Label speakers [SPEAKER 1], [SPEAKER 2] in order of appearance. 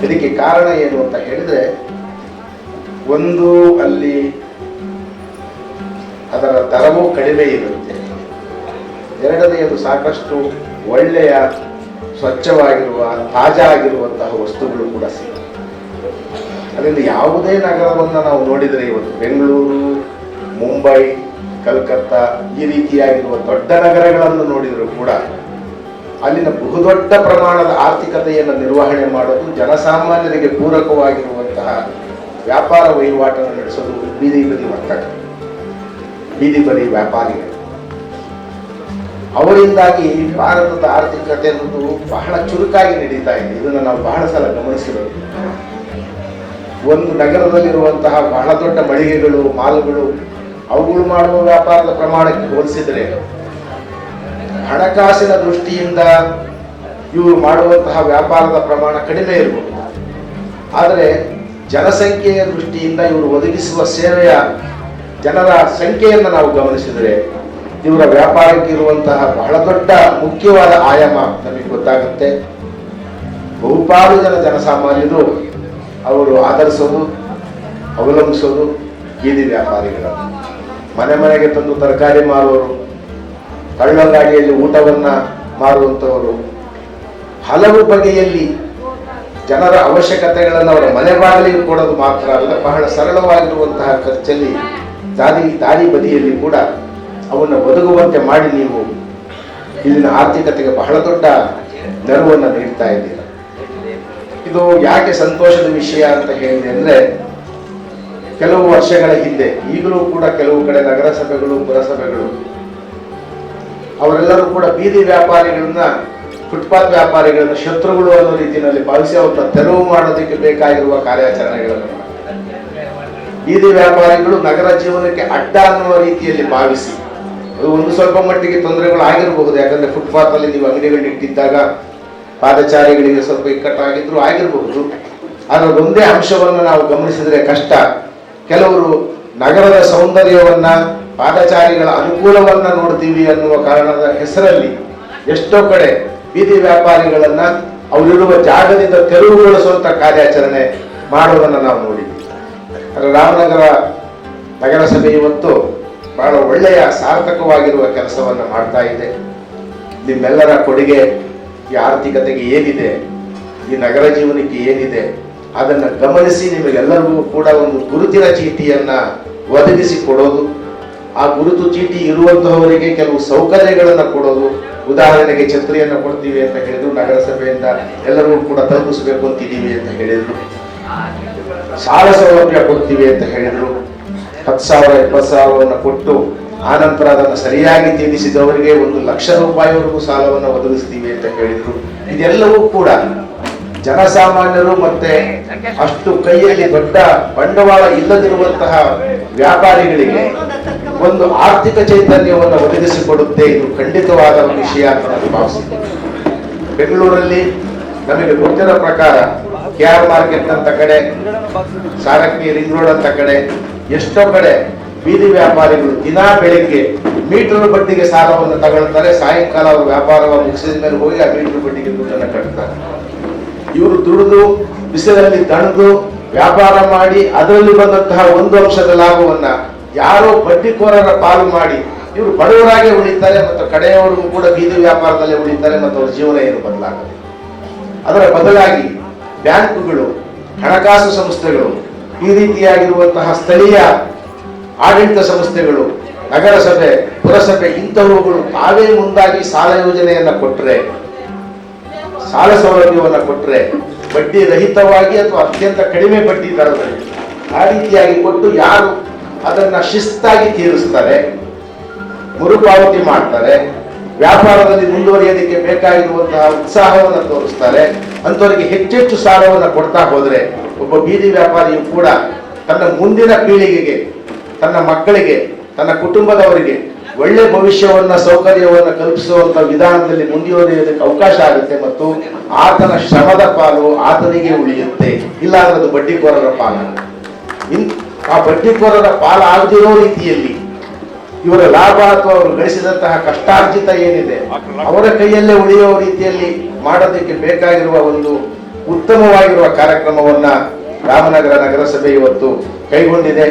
[SPEAKER 1] ಇದಕ್ಕೆ ಕಾರಣ ಏನು ಅಂತ ಹೇಳಿದ್ರೆ, ಒಂದು ಅಲ್ಲಿ ಅದರ ದರವೂ ಕಡಿಮೆ ಇರುತ್ತೆ. ಎರಡನೆಯದು ಸಾಕಷ್ಟು ಒಳ್ಳೆಯ ಸ್ವಚ್ಛವಾಗಿರುವ ತಾಜಾ ಆಗಿರುವಂತಹ ವಸ್ತುಗಳು ಕೂಡ ಸಿಗುತ್ತೆ. ಅದರಿಂದ ಯಾವುದೇ ನಗರವನ್ನು ನಾವು ನೋಡಿದರೆ, ಇವತ್ತು ಬೆಂಗಳೂರು, ಮುಂಬೈ, ಕಲ್ಕತ್ತಾ ಈ ರೀತಿಯಾಗಿರುವ ದೊಡ್ಡ ನಗರಗಳನ್ನು ನೋಡಿದರೂ ಕೂಡ ಅಲ್ಲಿನ ಬಹುದೊಡ್ಡ ಪ್ರಮಾಣದ ಆರ್ಥಿಕತೆಯನ್ನು ನಿರ್ವಹಣೆ ಮಾಡೋದು, ಜನಸಾಮಾನ್ಯರಿಗೆ ಪೂರಕವಾಗಿರುವಂತಹ ವ್ಯಾಪಾರ ವಹಿವಾಟನ್ನು ನಡೆಸೋದು ಬೀದಿ ಬದಿ ವರ್ತಕರು, ಬೀದಿ ಬದಿ ವ್ಯಾಪಾರಿಗಳು. ಅವರಿಂದಾಗಿ ಭಾರತದ ಆರ್ಥಿಕತೆ ಅನ್ನೋದು ಬಹಳ ಚುರುಕಾಗಿ ನಡೀತಾ ಇದೆ. ಇದನ್ನು ನಾವು ಬಹಳ ಸಲ ಗಮನಿಸಿರೋದು. ಒಂದು ನಗರದಲ್ಲಿರುವಂತಹ ಬಹಳ ದೊಡ್ಡ ಮಳಿಗೆಗಳು, ಮಾಲ್ಗಳು, ಅವುಗಳು ಮಾಡುವ ವ್ಯಾಪಾರದ ಪ್ರಮಾಣಕ್ಕೆ ಹೋಲಿಸಿದರೆ ಹಣಕಾಸಿನ ದೃಷ್ಟಿಯಿಂದ ಇವರು ಮಾಡುವಂತಹ ವ್ಯಾಪಾರದ ಪ್ರಮಾಣ ಕಡಿಮೆ ಇರಬಹುದು. ಆದರೆ ಜನಸಂಖ್ಯೆಯ ದೃಷ್ಟಿಯಿಂದ ಇವರು ಒದಗಿಸುವ ಸೇವೆಯ ಜನರ ಸಂಖ್ಯೆಯನ್ನು ನಾವು ಗಮನಿಸಿದರೆ ಇವರ ವ್ಯಾಪಾರಕ್ಕೆ ಇರುವಂತಹ ಬಹಳ ದೊಡ್ಡ ಮುಖ್ಯವಾದ ಆಯಾಮ ನಮಗೆ ಗೊತ್ತಾಗುತ್ತೆ. ಬಹುಪಾಲು ಜನಸಾಮಾನ್ಯರು ಅವರು ಆಧರಿಸೋದು, ಅವಲಂಬಿಸೋದು ಬೀದಿ ವ್ಯಾಪಾರಿಗಳನ್ನು. ಮನೆ ಮನೆಗೆ ತಂದು ತರಕಾರಿ ಮಾರುವವರು, ಕಳ್ಳಂಗಾಡಿಯಲ್ಲಿ ಊಟವನ್ನು ಮಾರುವಂಥವರು, ಹಲವು ಬಗೆಯಲ್ಲಿ ಜನರ ಅವಶ್ಯಕತೆಗಳನ್ನು ಅವರ ಮನೆ ಬಾಗಿಲಿಗೆ ಕೊಡೋದು ಮಾತ್ರ ಅಲ್ಲ, ಬಹಳ ಸರಳವಾಗಿರುವಂತಹ ಖರ್ಚಲ್ಲಿ ದಾರಿ ಬದಿಯಲ್ಲಿ ಕೂಡ ಅವನ್ನು ಒದಗುವಂತೆ ಮಾಡಿ ನೀವು ಇಲ್ಲಿನ ಆರ್ಥಿಕತೆಗೆ ಬಹಳ ದೊಡ್ಡ ನೆರವನ್ನು ನೀಡ್ತಾ ಇದ್ದೀರ. ಇದು ಯಾಕೆ ಸಂತೋಷದ ವಿಷಯ ಅಂತ ಹೇಳಿದೆ ಅಂದರೆ, ಕೆಲವು ವರ್ಷಗಳ ಹಿಂದೆ, ಈಗಲೂ ಕೂಡ ಕೆಲವು ಕಡೆ ನಗರಸಭೆಗಳು, ಪುರಸಭೆಗಳು ಅವರೆಲ್ಲರೂ ಕೂಡ ಬೀದಿ ವ್ಯಾಪಾರಿಗಳನ್ನ, ಫುಟ್ಪಾತ್ ವ್ಯಾಪಾರಿಗಳನ್ನ ಶತ್ರುಗಳು ಅನ್ನೋ ರೀತಿಯಲ್ಲಿ ಭಾವಿಸಿ ಅವ್ರನ್ನ ತೆರವು ಮಾಡೋದಕ್ಕೆ ಬೇಕಾಗಿರುವ ಕಾರ್ಯಾಚರಣೆಗಳನ್ನು ಮಾಡ್ತಾರೆ. ಬೀದಿ ವ್ಯಾಪಾರಿಗಳು ನಗರ ಜೀವನಕ್ಕೆ ಅಡ್ಡ ಅನ್ನುವ ರೀತಿಯಲ್ಲಿ ಭಾವಿಸಿ, ಅದು ಒಂದು ಸ್ವಲ್ಪ ಮಟ್ಟಿಗೆ ತೊಂದರೆಗಳು ಆಗಿರಬಹುದು. ಯಾಕಂದ್ರೆ ಫುಟ್ಪಾತ್ ಅಲ್ಲಿ ನೀವು ಅಂಗಡಿಗಳನ್ನ ಇಟ್ಟಿದ್ದಾಗ ಪಾದಚಾರಿಗಳಿಗೆ ಸ್ವಲ್ಪ ಇಕ್ಕಟ್ಟಾಗಿದ್ರು ಆಗಿರಬಹುದು. ಆದರೆ ಒಂದೇ ಅಂಶವನ್ನು ನಾವು ಗಮನಿಸಿದರೆ ಕಷ್ಟ. ಕೆಲವರು ನಗರದ ಸೌಂದರ್ಯವನ್ನ, ಪಾದಚಾರಿಗಳ ಅನುಕೂಲವನ್ನ ನೋಡ್ತೀವಿ ಅನ್ನುವ ಕಾರಣದ ಹೆಸರಲ್ಲಿ ಎಷ್ಟೋ ಕಡೆ ಬೀದಿ ವ್ಯಾಪಾರಿಗಳನ್ನ ಅವರಿರುವ ಜಾಗದಿಂದ ತೆರವುಗೊಳಿಸುವಂತ ಕಾರ್ಯಾಚರಣೆ ಮಾಡುವುದನ್ನು ನಾವು ನೋಡಿದ್ವಿ. ರಾಮನಗರ ನಗರಸಭೆ ಇವತ್ತು ಬಹಳ ಒಳ್ಳೆಯ ಸಾರ್ಥಕವಾಗಿರುವ ಕೆಲಸವನ್ನು ಮಾಡ್ತಾ ಇದೆ. ನಿಮ್ಮೆಲ್ಲರ ಕೊಡುಗೆ ಈ ಆರ್ಥಿಕತೆಗೆ ಏನಿದೆ, ಈ ನಗರ ಜೀವನಕ್ಕೆ ಏನಿದೆ, ಅದನ್ನು ಗಮನಿಸಿ ನಿಮಗೆಲ್ಲರಿಗೂ ಕೂಡ ಒಂದು ಗುರುತಿನ ಚೀಟಿಯನ್ನ ಒದಗಿಸಿ ಕೊಡೋದು, ಆ ಗುರುತು ಚೀಟಿ ಇರುವಂತಹವರಿಗೆ ಕೆಲವು ಸೌಕರ್ಯಗಳನ್ನು ಕೊಡೋದು. ಉದಾಹರಣೆಗೆ ಛತ್ರಿಯನ್ನು ಕೊಡ್ತೀವಿ ಅಂತ ಹೇಳಿದ್ರು, ನಗರಸಭೆಯಿಂದ ಎಲ್ಲರಿಗೂ ಕೂಡ ತಲುಪಿಸಬೇಕು ಅಂತಿದ್ದೀವಿ ಅಂತ ಹೇಳಿದ್ರು. ಸಾಲ ಸೌಲಭ್ಯ ಕೊಡ್ತೀವಿ ಅಂತ ಹೇಳಿದ್ರು. 10,000 20,000 ಕೊಟ್ಟು ಆನಂತರ ಅದನ್ನು ಸರಿಯಾಗಿ ತೀರಿಸಿದವರಿಗೆ 1,00,000 ರೂಪಾಯಿವರೆಗೂ ಸಾಲವನ್ನು ಒದಗಿಸ್ತೀವಿ ಅಂತ ಹೇಳಿದ್ರು. ಇದೆಲ್ಲವೂ ಕೂಡ ಜನಸಾಮಾನ್ಯರು ಮತ್ತೆ ಅಷ್ಟು ಕೈಯಲ್ಲಿ ದೊಡ್ಡ ಬಂಡವಾಳ ಇಲ್ಲದಿರುವಂತಹ ವ್ಯಾಪಾರಿಗಳಿಗೆ ಒಂದು ಆರ್ಥಿಕ ಚೈತನ್ಯವನ್ನು ಒದಗಿಸಿಕೊಡುತ್ತೆ. ಇದು ಖಂಡಿತವಾದ ವಿಷಯ ಅಂತ ನಾನು ಭಾವಿಸಿದ್ದೇನೆ. ಬೆಂಗಳೂರಲ್ಲಿ ನಮಗೆ ಗೊತ್ತಿರೋ ಪ್ರಕಾರ KR ಮಾರ್ಕೆಟ್ ಅಂತ ಕಡೆ, ಸಾರಕ್ಕಿ ರಿಂಗ್ ರೋಡ್ ಅಂತ ಕಡೆ, ಎಷ್ಟೋ ಕಡೆ ಬೀದಿ ವ್ಯಾಪಾರಿಗಳು ದಿನಾ ಬೆಳಿಗ್ಗೆ ಮೀಟರ್ ಬಡ್ಡಿಗೆ ಸಾಲವನ್ನು ತಗೊಳ್ತಾರೆ. ಸಾಯಂಕಾಲ ಅವರು ವ್ಯಾಪಾರ ಮುಗಿಸಿದ ಮೇಲೆ ಹೋಗಿ ಆ ಮೀಟರ್ ಬಡ್ಡಿಗೆ ದುಡ್ಡನ್ನು ಕಟ್ತಾರೆ. ಇವರು ದುಡಿದು ಬಿಸಿಲಲ್ಲಿ ದಣಿದು ವ್ಯಾಪಾರ ಮಾಡಿ ಅದರಲ್ಲಿ ಬಂದಂತಹ ಒಂದು ಅಂಶದ ಲಾಭವನ್ನ ಯಾರೋ ಬಡ್ಡಿಕೋರರ ಪಾಲು ಮಾಡಿ ಇವರು ಬಡವರಾಗೆ ಉಳಿತಾರೆ ಮತ್ತು ಕಡೆಯವರಿಗೂ ಕೂಡ ಬೀದಿ ವ್ಯಾಪಾರದಲ್ಲೇ ಉಳಿತಾರೆ ಮತ್ತು ಅವರ ಜೀವನ ಏನು ಬದಲಾಗುತ್ತೆ. ಅದರ ಬದಲಾಗಿ ಬ್ಯಾಂಕುಗಳು, ಹಣಕಾಸು ಸಂಸ್ಥೆಗಳು, ಈ ರೀತಿಯಾಗಿರುವಂತಹ ಸ್ಥಳೀಯ ಆಡಳಿತ ಸಂಸ್ಥೆಗಳು, ನಗರಸಭೆ, ಪುರಸಭೆ ಇಂಥವುಗಳು ತಾವೇ ಮುಂದಾಗಿ ಸಾಲ ಯೋಜನೆಯನ್ನ ಕೊಟ್ಟರೆ, ಸಾಲ ಸೌಲಭ್ಯವನ್ನು ಕೊಟ್ಟರೆ ಬಡ್ಡಿ ರಹಿತವಾಗಿ ಅಥವಾ ಅತ್ಯಂತ ಕಡಿಮೆ ಬಡ್ಡಿ ದರದಲ್ಲಿ ಆ ರೀತಿಯಾಗಿ ಕೊಟ್ಟು ಯಾರು ಅದನ್ನ ಶಿಸ್ತಾಗಿ ತೀರಿಸ್ತಾರೆ, ಮರುಪಾವತಿ ಮಾಡ್ತಾರೆ, ವ್ಯಾಪಾರದಲ್ಲಿ ಮುಂದುವರಿಯೋದಕ್ಕೆ ಬೇಕಾಗಿರುವಂತಹ ಉತ್ಸಾಹವನ್ನು ತೋರಿಸ್ತಾರೆ, ಅಂಥವರಿಗೆ ಹೆಚ್ಚೆಚ್ಚು ಸಾಲವನ್ನು ಕೊಡ್ತಾ ಹೋದರೆ ಒಬ್ಬ ಬೀದಿ ವ್ಯಾಪಾರಿಯು ಕೂಡ ತನ್ನ ಮುಂದಿನ ಪೀಳಿಗೆಗೆ, ತನ್ನ ಮಕ್ಕಳಿಗೆ, ತನ್ನ ಕುಟುಂಬದವರಿಗೆ ಒಳ್ಳೆ ಭವಿಷ್ಯವನ್ನ, ಸೌಕರ್ಯವನ್ನ ಕಲ್ಪಿಸುವಂತ ವಿಧಾನದಲ್ಲಿ ಮುಂದುವರಿಯೋದಕ್ಕೆ ಅವಕಾಶ ಆಗುತ್ತೆ ಮತ್ತು ಆತನ ಶ್ರಮದ ಪಾಲು ಆತನಿಗೆ ಉಳಿಯುತ್ತೆ. ಇಲ್ಲ ಅಂದ್ರೆ ಅದು ಬಡ್ಡಿಕೋರರ ಪಾಲು. ಆ ಬಡ್ಡಿಕೋರರ ಪಾಲು ಆಗದಿರೋ ರೀತಿಯಲ್ಲಿ ಇವರ ಲಾಭ ಅಥವಾ ಅವರು ಗಳಿಸಿದಂತಹ ಕಷ್ಟಾರ್ಜಿತ ಏನಿದೆ ಅವರ ಕೈಯಲ್ಲೇ ಉಳಿಯುವ ರೀತಿಯಲ್ಲಿ ಮಾಡೋದಕ್ಕೆ ಬೇಕಾಗಿರುವ ಒಂದು ಉತ್ತಮವಾಗಿರುವ ಕಾರ್ಯಕ್ರಮವನ್ನ ರಾಮನಗರ ನಗರಸಭೆ ಇವತ್ತು ಕೈಗೊಂಡಿದೆ.